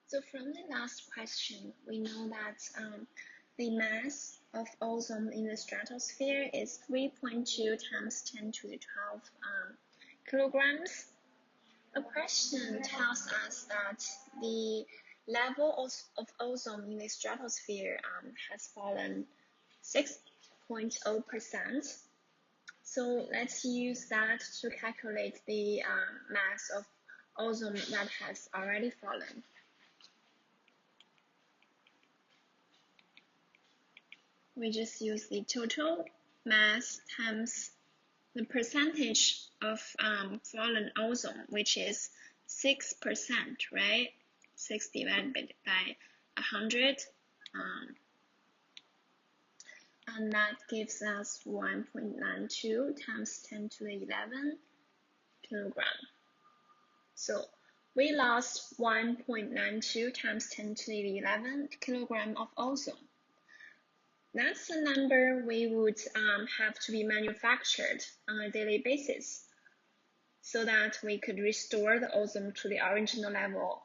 So from the last question, we know that the mass of ozone in the stratosphere is 3.2 times 10 to the 12 kilograms. The question tells us that the level of ozone in the stratosphere has fallen 6.0%. So let's use that to calculate the mass of ozone that has already fallen. We just use the total mass times the percentage of fallen ozone, which is 6%, right? 6 divided by 100, and that gives us 1.92 times 10 to the 11 kilogram. So we lost 1.92 times 10 to the 11 kilogram of ozone. That's the number we would have to be manufactured on a daily basis so that we could restore the ozone to the original level.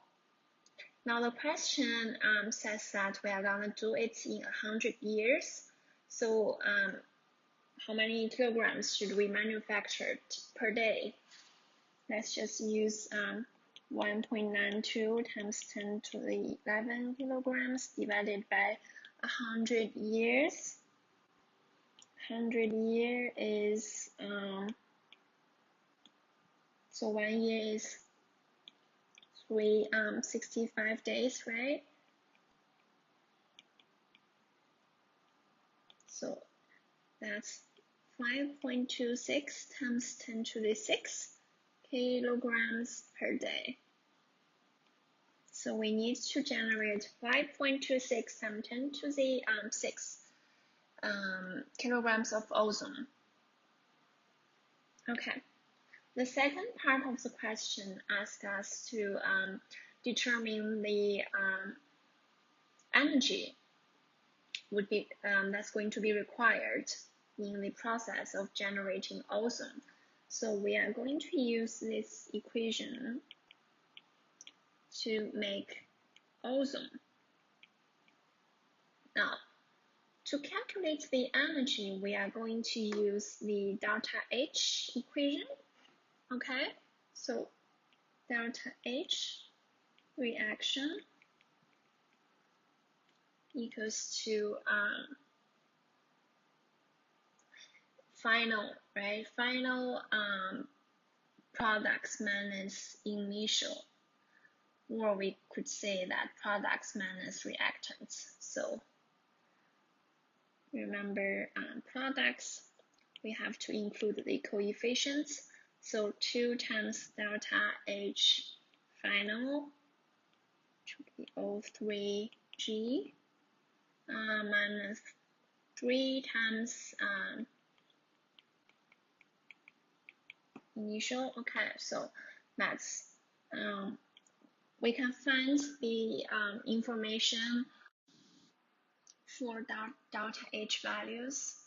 Now the question says that we are going to do it in 100 years. So how many kilograms should we manufacture per day? Let's just use 1.92 times 10 to the 11 kilograms divided by 100 years. 100 year is so 1 year is 365 days, right? So that's 5.26 times 10 to the 6 kilograms per day. So we need to generate 5.26 times 10 to the 6 kilograms of ozone. Okay. The second part of the question asks us to determine the energy would be that's going to be required in the process of generating ozone. So we are going to use this equation to make ozone. Now, to calculate the energy, we are going to use the delta H equation. Okay, so delta H reaction equals to final products minus initial, or we could say that products minus reactants. So remember, products, we have to include the coefficients. So 2 times delta H final should be O3G minus 3 times initial. Okay, so that's we can find the information for delta H values.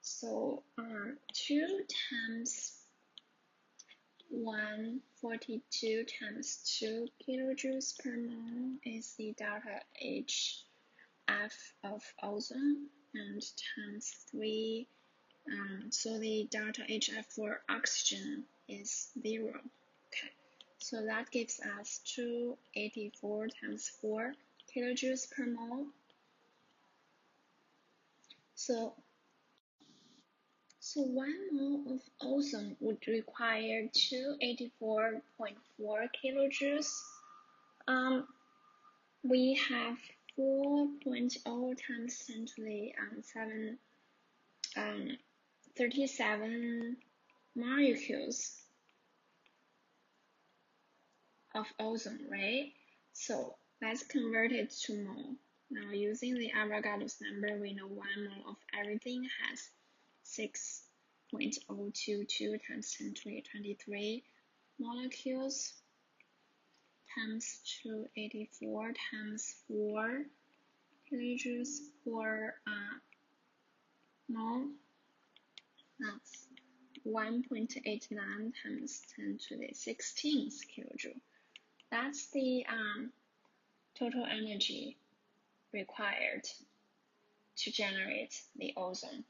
So 2 times 142 times 2 kilojoules per mole is the delta HF of ozone, and times 3, so the delta HF for oxygen is 0. Okay, so that gives us 284 times 4 kilojoules per mole. So 1 mole of ozone would require 284.4 kilojoules. We have 4.0 times 10 to the 37 molecules of ozone, right? So let's convert it to mole. Now using the Avogadro's number, we know 1 mole of everything has 6.022 times 10 to the 23 molecules times 284 times 4 kilojoules per mole. That's 1.89 times 10 to the 16th kilojoule. That's the total energy required to generate the ozone.